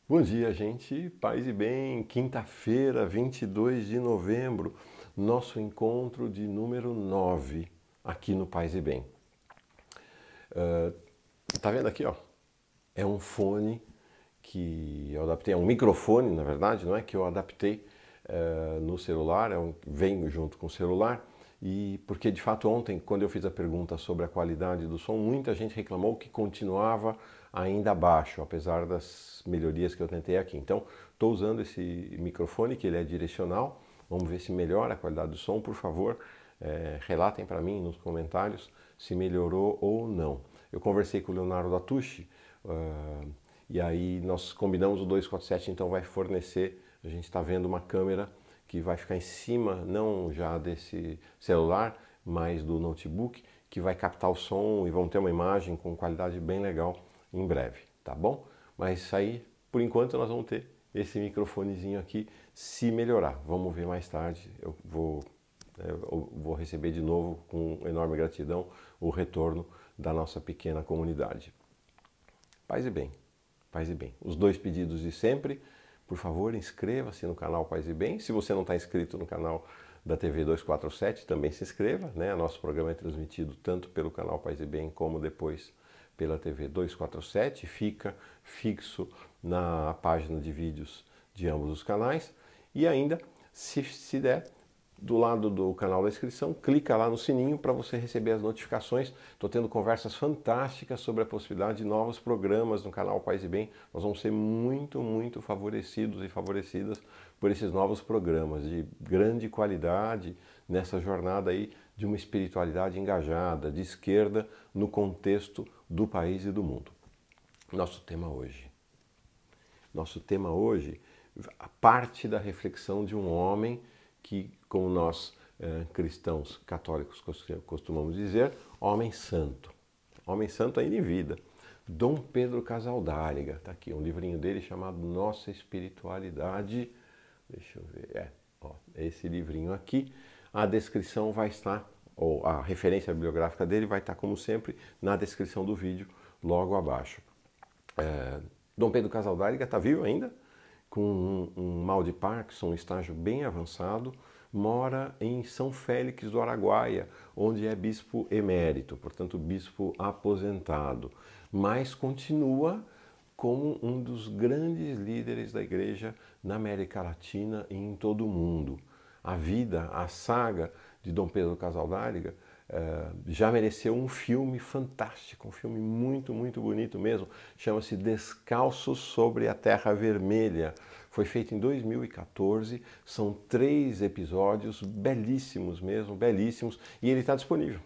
Bom dia, gente. Paz e bem. Quinta-feira, 22 de novembro, nosso encontro de número 9 aqui no Paz e Bem. Tá vendo aqui, ó? É um fone que eu adaptei, é um microfone, na verdade, não é que eu adaptei no celular, vem junto com o celular. E porque de fato ontem, quando eu fiz a pergunta sobre a qualidade do som, muita gente reclamou que continuava ainda baixo, apesar das melhorias que eu tentei aqui. Então, estou usando esse microfone, que ele é direcional. Vamos ver se melhora a qualidade do som. Por favor, relatem para mim nos comentários se melhorou ou não. Eu conversei com o Leonardo Atucci, e aí nós combinamos o 247, então vai fornecer, a gente está vendo uma câmera que vai ficar em cima, não já desse celular, mas do notebook, que vai captar o som e vão ter uma imagem com qualidade bem legal em breve, tá bom? Mas aí, por enquanto, nós vamos ter esse microfonezinho aqui, se melhorar. Vamos ver mais tarde, eu vou receber de novo, com enorme gratidão, o retorno da nossa pequena comunidade. Paz e bem, paz e bem. Os dois pedidos de sempre. Por favor, inscreva-se no canal Paz e Bem. Se você não está inscrito no canal da TV 247, também se inscreva, né? Nosso programa é transmitido tanto pelo canal Paz e Bem como depois pela TV 247. Fica fixo na página de vídeos de ambos os canais. E ainda, se der, do lado do canal da inscrição, clica lá no sininho para você receber as notificações. Estou tendo conversas fantásticas sobre a possibilidade de novos programas no canal Paz e Bem. Nós vamos ser muito favorecidos e favorecidas por esses novos programas de grande qualidade nessa jornada aí de uma espiritualidade engajada, de esquerda, no contexto do país e do mundo. Nosso tema hoje. Nosso tema hoje, a parte da reflexão de um homem que, como nós cristãos católicos costumamos dizer, homem santo. Homem santo ainda em vida. Dom Pedro Casaldáliga, está aqui, um livrinho dele chamado Nossa Espiritualidade. Deixa eu ver, esse livrinho aqui. A descrição vai estar, ou a referência bibliográfica dele vai estar, como sempre, na descrição do vídeo, logo abaixo. Dom Pedro Casaldáliga está vivo ainda, com um mal de Parkinson, um estágio bem avançado, mora em São Félix do Araguaia, onde é bispo emérito, portanto bispo aposentado, mas continua como um dos grandes líderes da igreja na América Latina e em todo o mundo. A vida, a saga de Dom Pedro Casaldáliga já mereceu um filme fantástico, um filme muito bonito mesmo, chama-se Descalços sobre a Terra Vermelha. Foi feito em 2014, são 3 episódios belíssimos mesmo, belíssimos, e ele está disponível.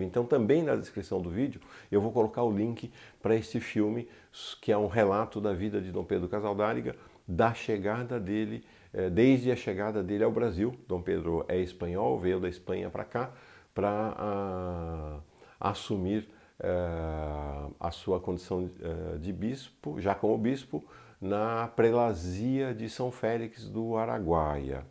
Então também na descrição do vídeo eu vou colocar o link para este filme, que é um relato da vida de Dom Pedro Casaldáliga, da chegada dele, desde a chegada dele ao Brasil. Dom Pedro é espanhol, veio da Espanha para cá, para assumir a sua condição de bispo, já como bispo, na prelazia de São Félix do Araguaia.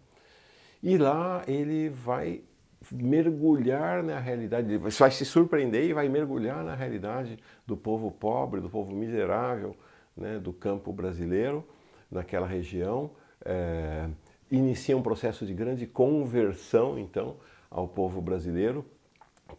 E lá ele vai mergulhar na realidade, vai se surpreender e vai mergulhar na realidade do povo pobre, do povo miserável, né, do campo brasileiro, naquela região. Inicia um processo de grande conversão, então, ao povo brasileiro,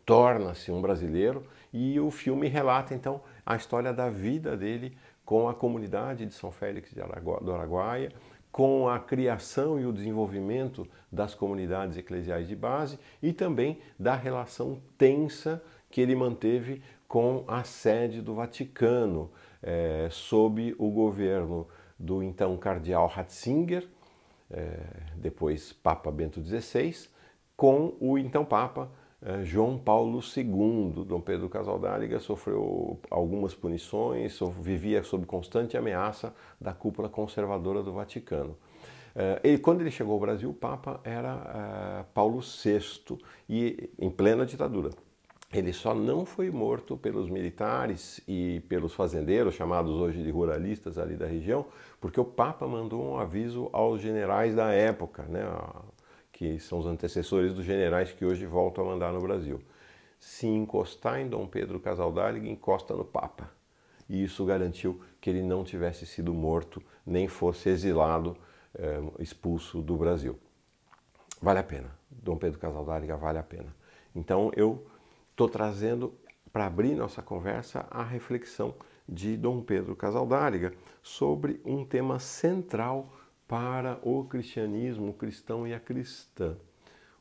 torna-se um brasileiro, e o filme relata então a história da vida dele com a comunidade de São Félix do Araguaia, com a criação e o desenvolvimento das comunidades eclesiais de base e também da relação tensa que ele manteve com a sede do Vaticano, sob o governo do então cardeal Ratzinger, depois Papa Bento XVI, com o então Papa João Paulo II. Dom Pedro Casaldáliga sofreu algumas punições, vivia sob constante ameaça da cúpula conservadora do Vaticano. Quando ele chegou ao Brasil, o Papa era Paulo VI, e em plena ditadura. Ele só não foi morto pelos militares e pelos fazendeiros, chamados hoje de ruralistas ali da região, porque o Papa mandou um aviso aos generais da época, né, que são os antecessores dos generais que hoje voltam a mandar no Brasil. Se encostar em Dom Pedro Casaldáliga, encosta no Papa. e isso garantiu que ele não tivesse sido morto, nem fosse exilado, expulso do Brasil. Vale a pena. Dom Pedro Casaldáliga vale a pena. Então eu estou trazendo para abrir nossa conversa a reflexão de Dom Pedro Casaldáliga sobre um tema central para o cristianismo, o cristão e a cristã.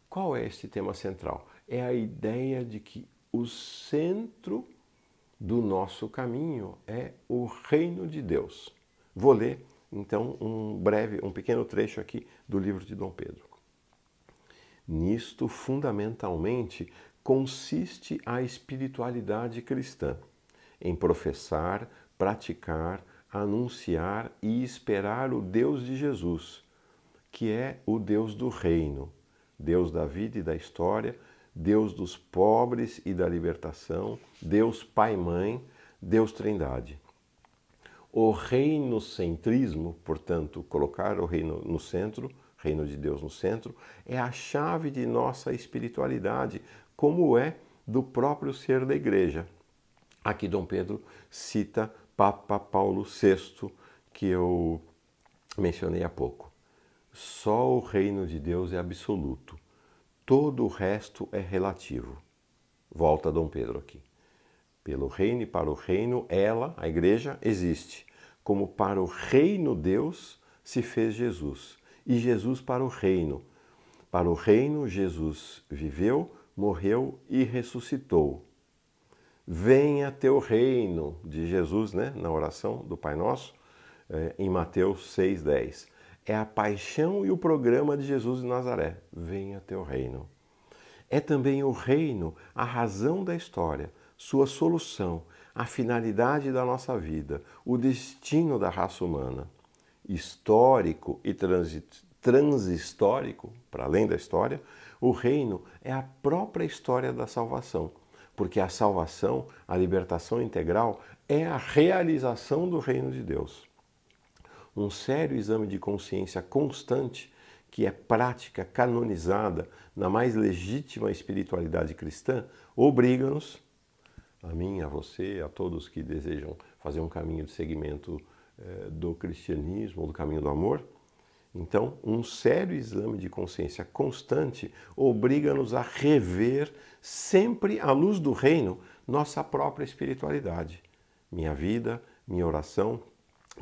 Qual é este tema central? É a ideia de que o centro do nosso caminho é o reino de Deus. Vou ler então um pequeno trecho aqui do livro de Dom Pedro. Nisto, fundamentalmente, consiste a espiritualidade cristã, em professar, praticar, anunciar e esperar o Deus de Jesus, que é o Deus do reino, Deus da vida e da história, Deus dos pobres e da libertação, Deus Pai-Mãe, Deus Trindade. O reinocentrismo, portanto, colocar o reino no centro, reino de Deus no centro, é a chave de nossa espiritualidade, como é do próprio ser da igreja. Aqui Dom Pedro cita Papa Paulo VI, que eu mencionei há pouco. Só o reino de Deus é absoluto. Todo o resto é relativo. Volta Dom Pedro aqui. Pelo reino e para o reino, ela, a igreja, existe. Como para o reino Deus se fez Jesus. E Jesus para o reino. Para o reino, Jesus viveu, morreu e ressuscitou. Venha teu reino, de Jesus, né, na oração do Pai Nosso, em Mateus 6,10. É a paixão e o programa de Jesus de Nazaré. Venha teu reino. É também o reino a razão da história, sua solução, a finalidade da nossa vida, o destino da raça humana. Histórico e transhistórico, para além da história, o reino é a própria história da salvação, porque a salvação, a libertação integral, é a realização do reino de Deus. Um sério exame de consciência constante, que é prática canonizada na mais legítima espiritualidade cristã, obriga-nos, a mim, a você, a todos que desejam fazer um caminho de seguimento do cristianismo, do caminho do amor. Então, um sério exame de consciência constante obriga-nos a rever, sempre à luz do reino, nossa própria espiritualidade. Minha vida, minha oração,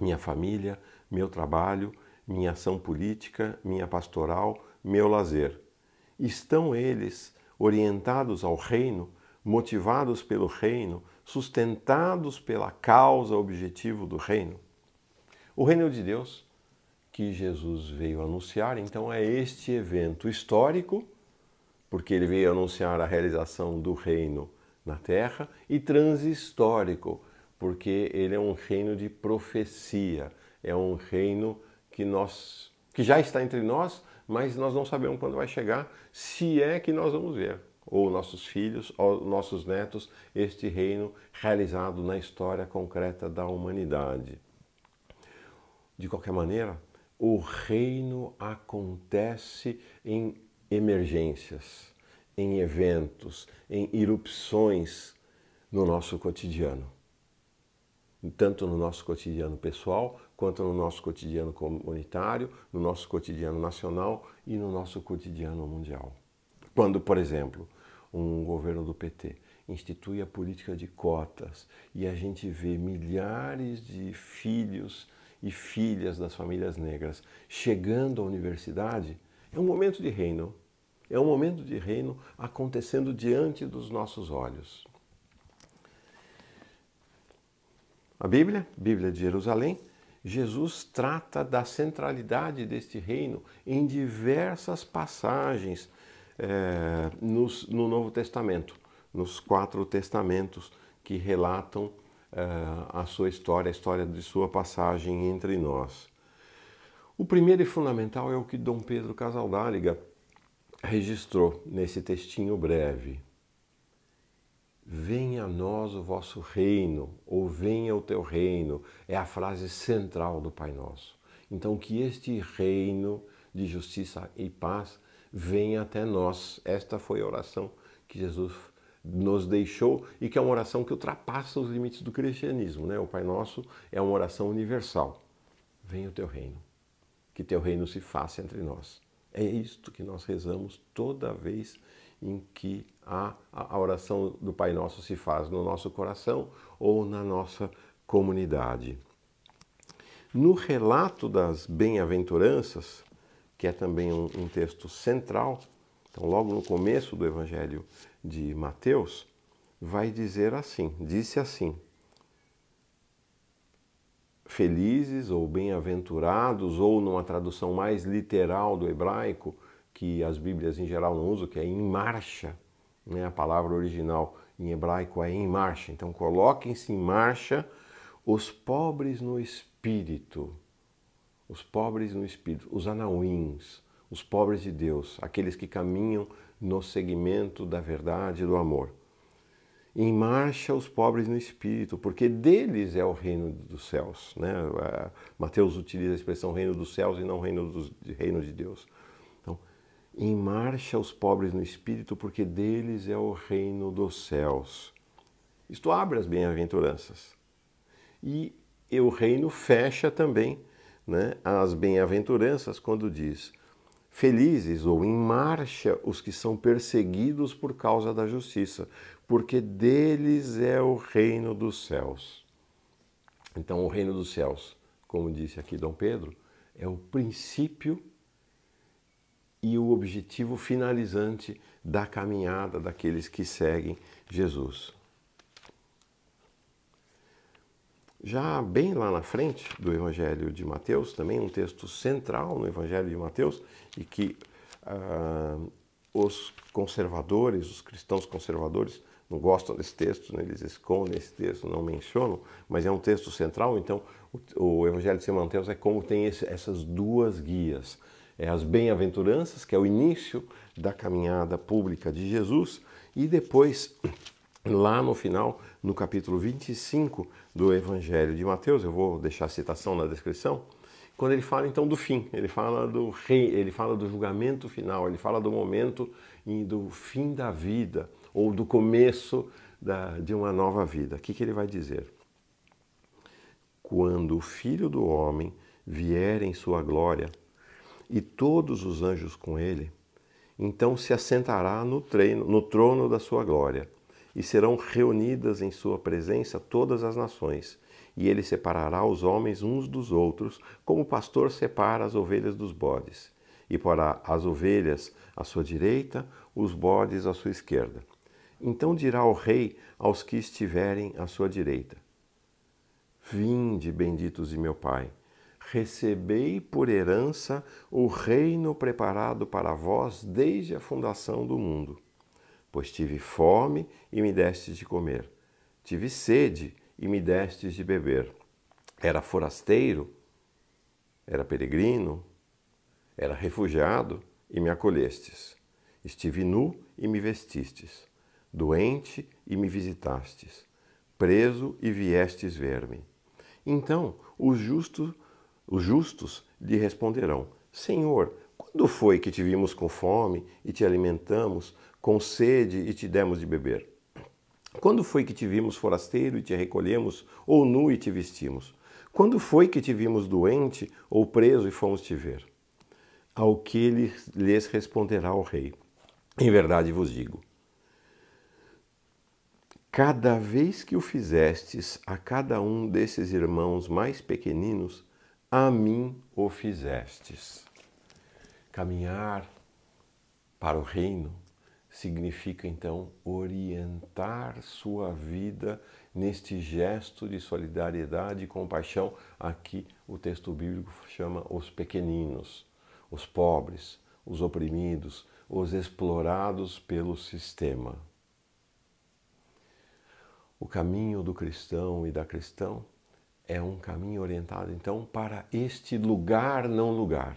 minha família, meu trabalho, minha ação política, minha pastoral, meu lazer. Estão eles orientados ao reino, motivados pelo reino, sustentados pela causa objetivo do reino? O reino de Deus que Jesus veio anunciar, então, é este evento histórico, porque ele veio anunciar a realização do reino na terra, e transhistórico, porque ele é um reino de profecia, é um reino que já está entre nós, mas nós não sabemos quando vai chegar, se é que nós vamos ver, ou nossos filhos, ou nossos netos, este reino realizado na história concreta da humanidade. De qualquer maneira, o reino acontece em emergências, em eventos, em irrupções no nosso cotidiano. Tanto no nosso cotidiano pessoal, quanto no nosso cotidiano comunitário, no nosso cotidiano nacional e no nosso cotidiano mundial. Quando, por exemplo, um governo do PT institui a política de cotas e a gente vê milhares de filhos e filhas das famílias negras chegando à universidade, é um momento de reino. É um momento de reino acontecendo diante dos nossos olhos. A Bíblia de Jerusalém, Jesus trata da centralidade deste reino em diversas passagens no Novo Testamento, nos 4 testamentos que relatam a sua história, a história de sua passagem entre nós. O primeiro e fundamental é o que Dom Pedro Casaldáliga registrou nesse textinho breve. Venha a nós o vosso reino, ou venha o teu reino, é a frase central do Pai Nosso. Então, que este reino de justiça e paz venha até nós. Esta foi a oração que Jesus nos deixou e que é uma oração que ultrapassa os limites do cristianismo, né? O Pai Nosso é uma oração universal. Venha o teu reino, que teu reino se faça entre nós. É isto que nós rezamos toda vez em que a oração do Pai Nosso se faz no nosso coração ou na nossa comunidade. No relato das bem-aventuranças, que é também um texto central, então logo no começo do Evangelho de Mateus, vai dizer assim, disse assim: felizes ou bem-aventurados, ou numa tradução mais literal do hebraico, que as Bíblias em geral não usam, que é em marcha, né? A palavra original em hebraico é em marcha. Então coloquem-se em marcha os pobres no espírito, os anauins, os pobres de Deus, aqueles que caminham no segmento da verdade e do amor. Em marcha os pobres no espírito, porque deles é o reino dos céus, né? Mateus utiliza a expressão reino dos céus e não reino de Deus. Então, em marcha os pobres no espírito, porque deles é o reino dos céus. Isto abre as bem-aventuranças. E o reino fecha também, né, as bem-aventuranças quando diz: felizes ou em marcha os que são perseguidos por causa da justiça, porque deles é o reino dos céus. Então, o reino dos céus, como disse aqui Dom Pedro, é o princípio e o objetivo finalizante da caminhada daqueles que seguem Jesus. Já bem lá na frente do Evangelho de Mateus, também um texto central no Evangelho de Mateus, e que os conservadores, os cristãos conservadores, não gostam desse texto, né? Eles escondem esse texto, não mencionam, mas é um texto central, então o Evangelho de São Mateus é como tem essas duas guias. É as bem-aventuranças, que é o início da caminhada pública de Jesus, e depois, lá no final, no capítulo 25 do Evangelho de Mateus, eu vou deixar a citação na descrição, quando ele fala então do fim, ele fala do julgamento final, ele fala do momento e do fim da vida, ou do começo de uma nova vida. O que ele vai dizer? Quando o Filho do Homem vier em sua glória, e todos os anjos com ele, então se assentará no trono da sua glória, e serão reunidas em sua presença todas as nações, e ele separará os homens uns dos outros, como o pastor separa as ovelhas dos bodes, e porá as ovelhas à sua direita, os bodes à sua esquerda. Então dirá o rei aos que estiverem à sua direita: vinde, benditos de meu Pai, recebei por herança o reino preparado para vós desde a fundação do mundo. Pois tive fome e me destes de comer, tive sede e me destes de beber. Era forasteiro, era peregrino, era refugiado e me acolhestes. Estive nu e me vestistes, doente e me visitastes, preso e viestes ver-me. Então os justos lhe responderão: Senhor, quando foi que te vimos com fome e te alimentamos, com sede e te demos de beber? Quando foi que te vimos forasteiro e te recolhemos, ou nu e te vestimos? Quando foi que te vimos doente ou preso e fomos te ver? Ao que lhes responderá o rei: em verdade vos digo, cada vez que o fizestes a cada um desses irmãos mais pequeninos, a mim o fizestes. Caminhar para o reino significa, então, orientar sua vida neste gesto de solidariedade e compaixão a que o texto bíblico chama os pequeninos, os pobres, os oprimidos, os explorados pelo sistema. O caminho do cristão e da cristã é um caminho orientado, então, para este lugar não lugar,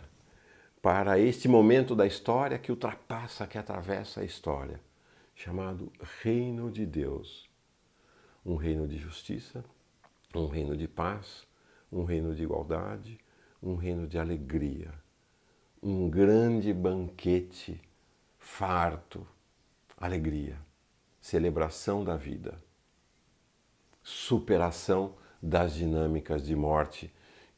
para este momento da história que ultrapassa, que atravessa a história, chamado Reino de Deus. Um reino de justiça, um reino de paz, um reino de igualdade, um reino de alegria. Um grande banquete farto, alegria. celebração da vida, superação das dinâmicas de morte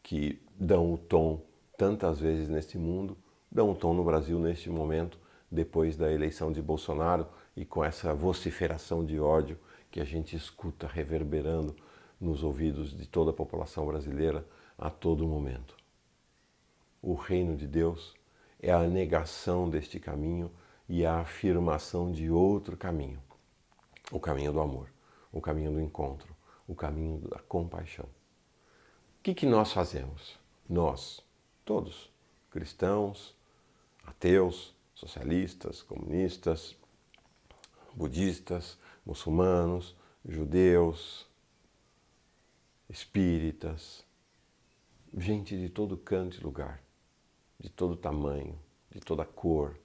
que dão o tom tantas vezes neste mundo, dão o tom no Brasil neste momento, depois da eleição de Bolsonaro e com essa vociferação de ódio que a gente escuta reverberando nos ouvidos de toda a população brasileira a todo momento. O reino de Deus é a negação deste caminho e a afirmação de outro caminho, o caminho do amor, o caminho do encontro, o caminho da compaixão. O que nós fazemos? Nós, todos, cristãos, ateus, socialistas, comunistas, budistas, muçulmanos, judeus, espíritas, gente de todo canto e lugar, de todo tamanho, de toda cor,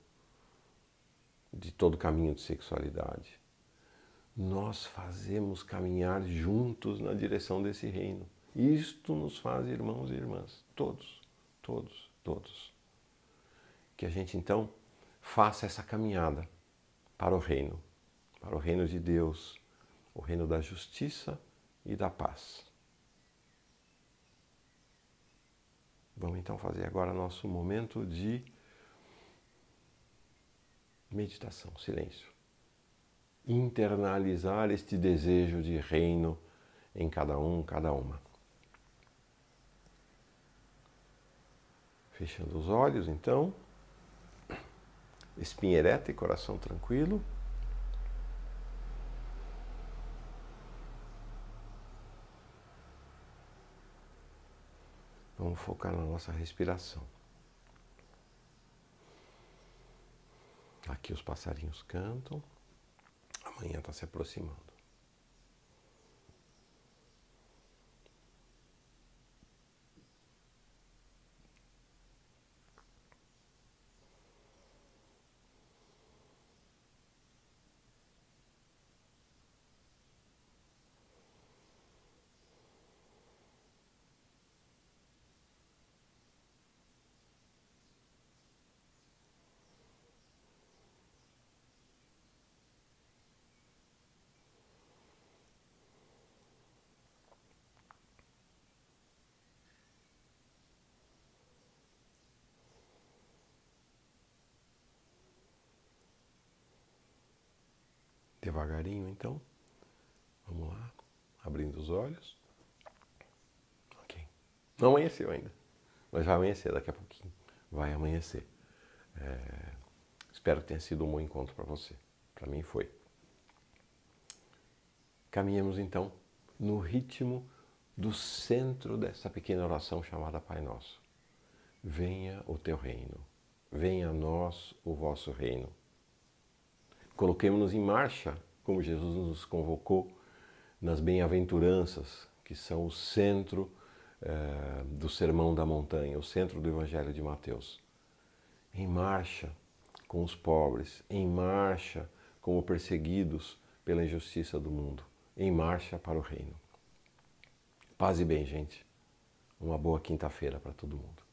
de todo caminho de sexualidade. Nós fazemos caminhar juntos na direção desse reino. Isto nos faz irmãos e irmãs, todos, todos, todos. Que a gente então faça essa caminhada para o reino de Deus, o reino da justiça e da paz. Vamos então fazer agora nosso momento de meditação, silêncio. Internalizar este desejo de reino em cada um, cada uma. Fechando os olhos, então, espinha ereta e coração tranquilo. Vamos focar na nossa respiração. Aqui os passarinhos cantam, amanhã está se aproximando. Devagarinho, então, vamos lá, abrindo os olhos. Ok. Não amanheceu ainda, mas vai amanhecer daqui a pouquinho. Vai amanhecer. Espero que tenha sido um bom encontro para você. Para mim foi. Caminhamos então no ritmo do centro dessa pequena oração chamada Pai Nosso. Venha o teu reino, venha a nós o vosso reino. Coloquemos-nos em marcha, como Jesus nos convocou, nas bem-aventuranças, que são o centro do Sermão da Montanha, o centro do Evangelho de Mateus. Em marcha com os pobres, em marcha como perseguidos pela injustiça do mundo, em marcha para o reino. Paz e bem, gente. Uma boa quinta-feira para todo mundo.